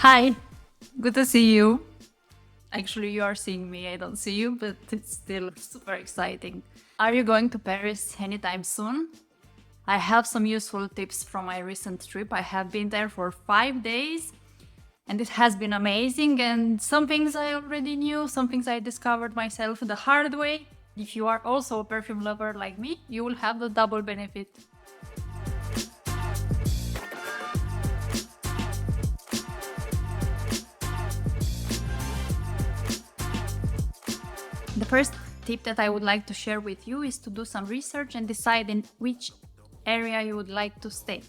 Hi, good to see you. Actually, you are seeing me, I don't see you, but it's still super exciting. Are you going to Paris anytime soon? I have some useful tips from my recent trip. I have been there for 5 days and it has been amazing. And some things I already knew, some things I discovered myself the hard way. If you are also a perfume lover like me, you will have the double benefit. The first tip that I would like to share with you is to do some research and decide in which area you would like to stay.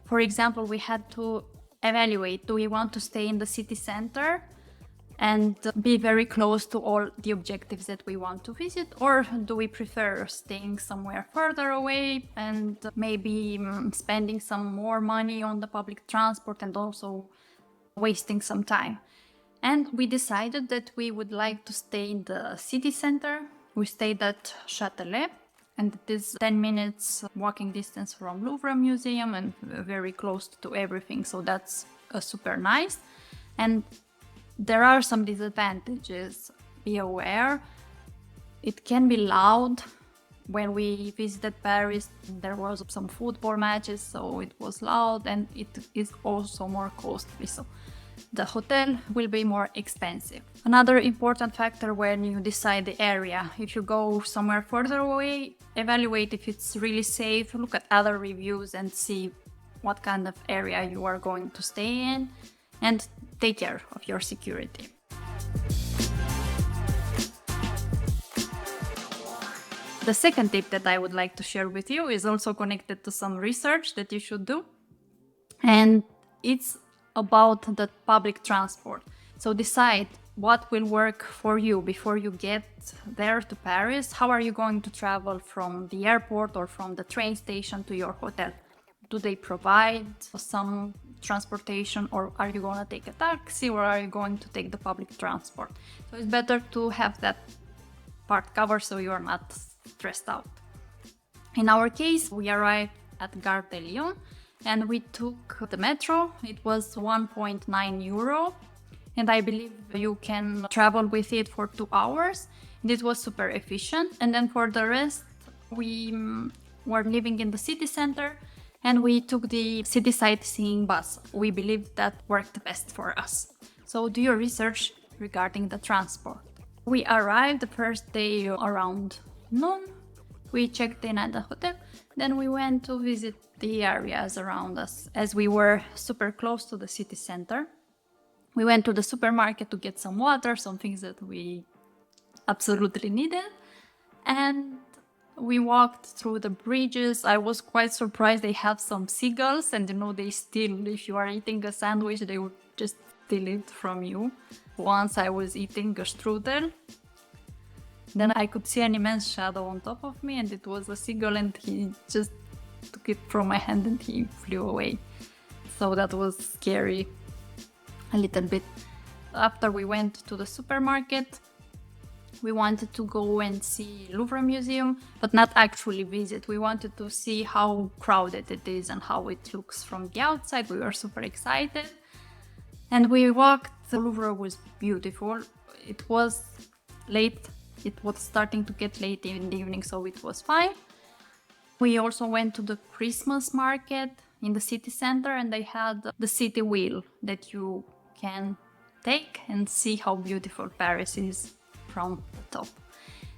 For example, we had to evaluate, do we want to stay in the city center and be very close to all the objectives that we want to visit, or do we prefer staying somewhere further away and maybe spending some more money on the public transport and also wasting some time? And we decided that we would like to stay in the city center. We stayed at Châtelet, and it is 10 minutes walking distance from Louvre Museum and very close to everything, so that's super nice. And there are some disadvantages. Be aware, it can be loud. When we visited Paris, there was some football matches, so it was loud, and it is also more costly. So the hotel will be more expensive. Another important factor when you decide the area, if you go somewhere further away, evaluate if it's really safe, look at other reviews and see what kind of area you are going to stay in, and take care of your security. The second tip that I would like to share with you is also connected to some research that you should do, and it's about the public transport. So decide what will work for you before you get there to Paris. How are you going to travel from the airport or from the train station to your hotel? Do they provide some transportation, or are you going to take a taxi, or are you going to take the public transport? So it's better to have that part covered so you are not stressed out. In our case, we arrived at Gare de Lyon and we took the metro. It was 1.9 euro, and I believe you can travel with it for 2 hours. It was super efficient. And then for the rest, we were living in the city center and we took the city sightseeing bus. We believed that worked best for us. So do your research regarding the transport. We arrived the first day around noon. We checked in at the hotel, then we went to visit the areas around us as we were super close to the city center. We went to the supermarket to get some water, some things that we absolutely needed, and we walked through the bridges. I was quite surprised they have some seagulls, and they steal, if you are eating a sandwich, they would just steal it from you. Once I was eating a strudel, then I could see an immense shadow on top of me, and it was a seagull, and he just took it from my hand and he flew away. So that was scary a little bit. After we went to the supermarket, we wanted to go and see Louvre Museum, but not actually visit. We wanted to see how crowded it is and how it looks from the outside. We were super excited. And we walked. The Louvre was beautiful. It was late. It was starting to get late in the evening, so it was fine. We also went to the Christmas market in the city center, and they had the city wheel that you can take and see how beautiful Paris is from the top.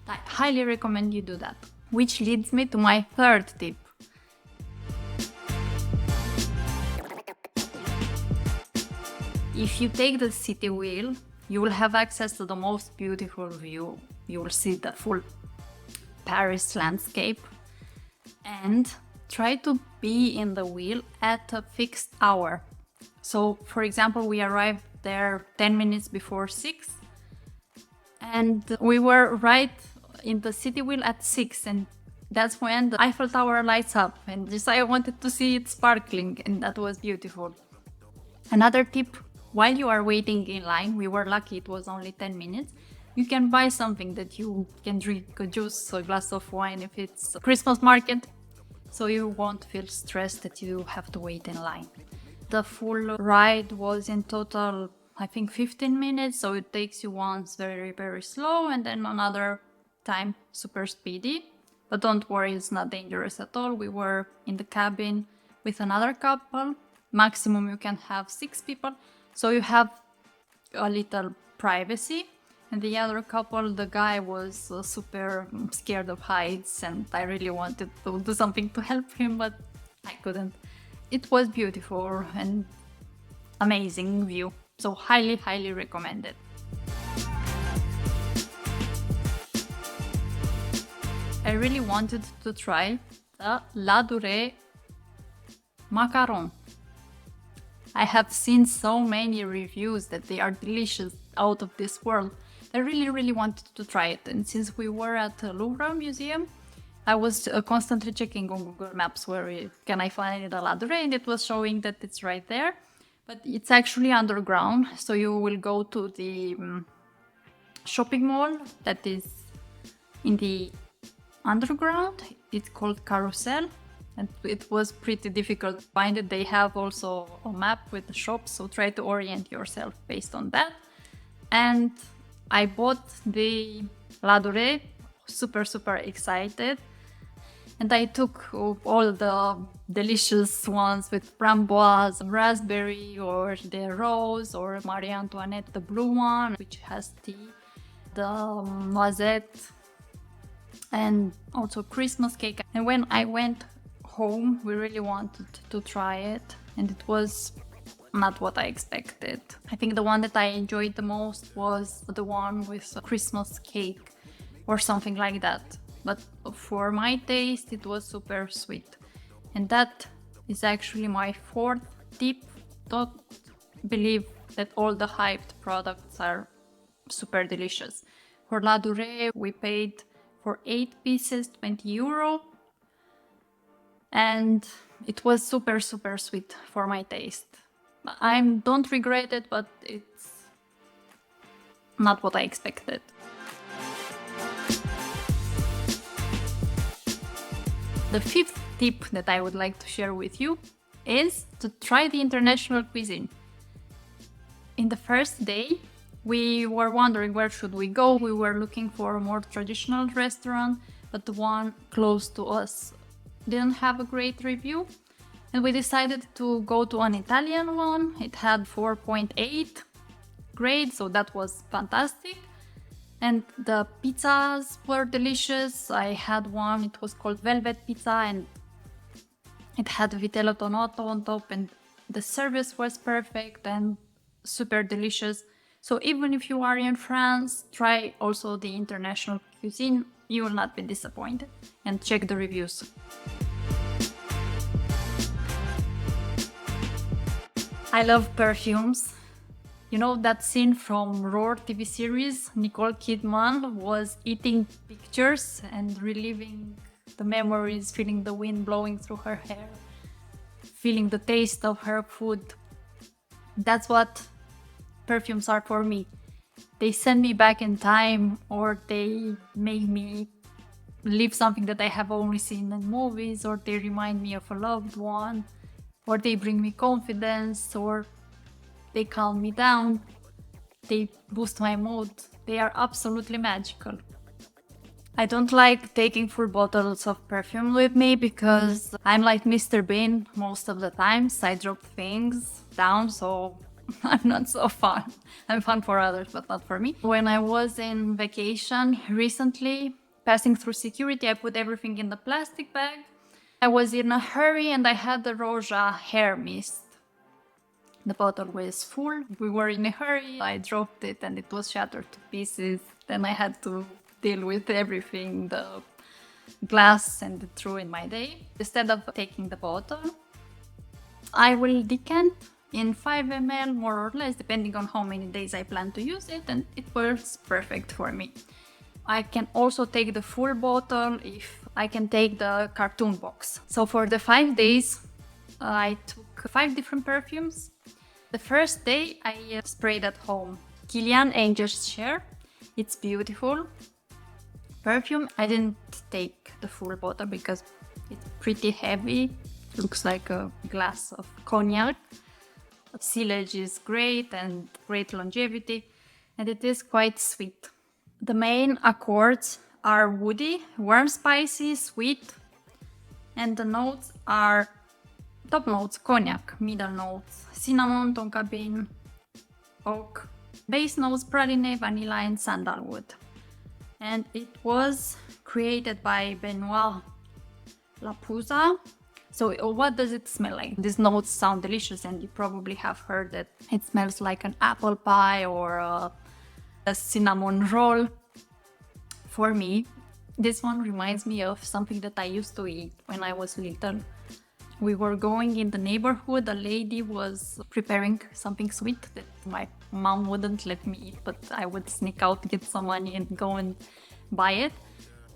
I highly recommend you do that. Which leads me to my third tip. If you take the city wheel, you will have access to the most beautiful view. You will see the full Paris landscape, and try to be in the wheel at a fixed hour. So, for example, we arrived there 10 minutes before 6, and we were right in the city wheel at 6, and that's when the Eiffel Tower lights up, and just I wanted to see it sparkling, and that was beautiful. Another tip, while you are waiting in line, we were lucky it was only 10 minutes, you can buy something that you can drink, a juice or a glass of wine if it's a Christmas market, so you won't feel stressed that you have to wait in line. The full ride was in total, I think, 15 minutes, so it takes you once very, very slow and then another time super speedy. But don't worry, it's not dangerous at all. We were in the cabin with another couple. Maximum you can have 6 people, so you have a little privacy. And the other couple, the guy was super scared of heights, and I really wanted to do something to help him, but I couldn't. It was beautiful and amazing view, so highly, highly recommended. I really wanted to try the La Durée macaron. I have seen so many reviews that they are delicious, out of this world. I really, really wanted to try it, and since we were at the Louvre Museum, I was constantly checking on Google Maps can I find the La Durée, and it was showing that it's right there, but it's actually underground, so you will go to the shopping mall that is in the underground. It's called Carousel, and it was pretty difficult to find it. They have also a map with the shops, so try to orient yourself based on that. And I bought the La Durée, super, super excited. And I took all the delicious ones with framboise, raspberry, or the rose, or Marie Antoinette, the blue one, which has tea, the noisette, and also Christmas cake. And when I went home, we really wanted to try it, and it was not what I expected. I think the one that I enjoyed the most was the one with a Christmas cake or something like that. But for my taste, it was super sweet. And that is actually my 4th tip. Don't believe that all the hyped products are super delicious. For La Durée, we paid for 8 pieces, 20 euro. And it was super, super sweet for my taste. I don't regret it, but it's not what I expected. The 5th tip that I would like to share with you is to try the international cuisine. In the first day, we were wondering where should we go. We were looking for a more traditional restaurant, but the one close to us didn't have a great review. And we decided to go to an Italian one. It had 4.8 grade, so that was fantastic. And the pizzas were delicious. I had one, it was called Velvet Pizza, and it had vitello tonato on top, and the service was perfect and super delicious. So even if you are in France, try also the international cuisine. You will not be disappointed. And check the reviews. I love perfumes. You know that scene from Roar TV series? Nicole Kidman was eating pictures and reliving the memories, feeling the wind blowing through her hair, feeling the taste of her food. That's what perfumes are for me. They send me back in time, or they make me live something that I have only seen in movies, or they remind me of a loved one, or they bring me confidence, or they calm me down, they boost my mood. They are absolutely magical. I don't like taking full bottles of perfume with me because I'm like Mr. Bean most of the times. I drop things down, so I'm not so fun. I'm fun for others, but not for me. When I was in vacation recently, passing through security, I put everything in the plastic bag. I was in a hurry and I had the Roja hair mist. The bottle was full. We were in a hurry. I dropped it and it was shattered to pieces. Then I had to deal with everything, the glass, and it ruined my day. Instead of taking the bottle, I will decant in 5 ml more or less, depending on how many days I plan to use it, and it works perfect for me. I can also take the full bottle if I can take the cartoon box. So for the 5 days, I took 5 different perfumes. The first day I sprayed at home Kilian Angel's Share. It's beautiful perfume. I didn't take the full bottle because it's pretty heavy. It looks like a glass of cognac. Silage is great and great longevity, and it is quite sweet. The main accords are woody, warm, spicy, sweet, and the notes are top notes: cognac, middle notes, cinnamon, tonka bean, oak, base notes, praline, vanilla, and sandalwood. And it was created by Benoit Lapuza. So what does it smell like? These notes sound delicious, and you probably have heard that it smells like an apple pie or a cinnamon roll. For me, this one reminds me of something that I used to eat when I was little. We were going in the neighborhood, a lady was preparing something sweet that my mom wouldn't let me eat, but I would sneak out, get some money and go and buy it.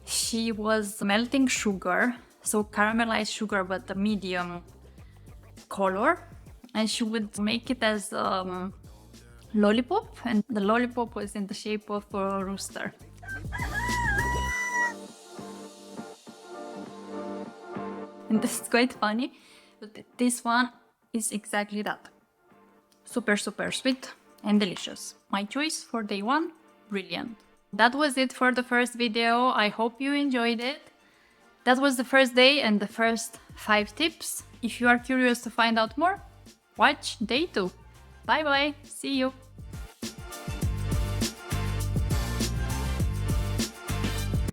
She was melting sugar, so caramelized sugar but a medium color, and she would make it as lollipop, and the lollipop was in the shape of a rooster. And this is quite funny, but this one is exactly that. Super sweet and delicious. My choice for day one, brilliant. That was it for the first video. I hope you enjoyed it. That was the first day and the first 5 tips. If you are curious to find out more, watch day 2. Bye bye, see you.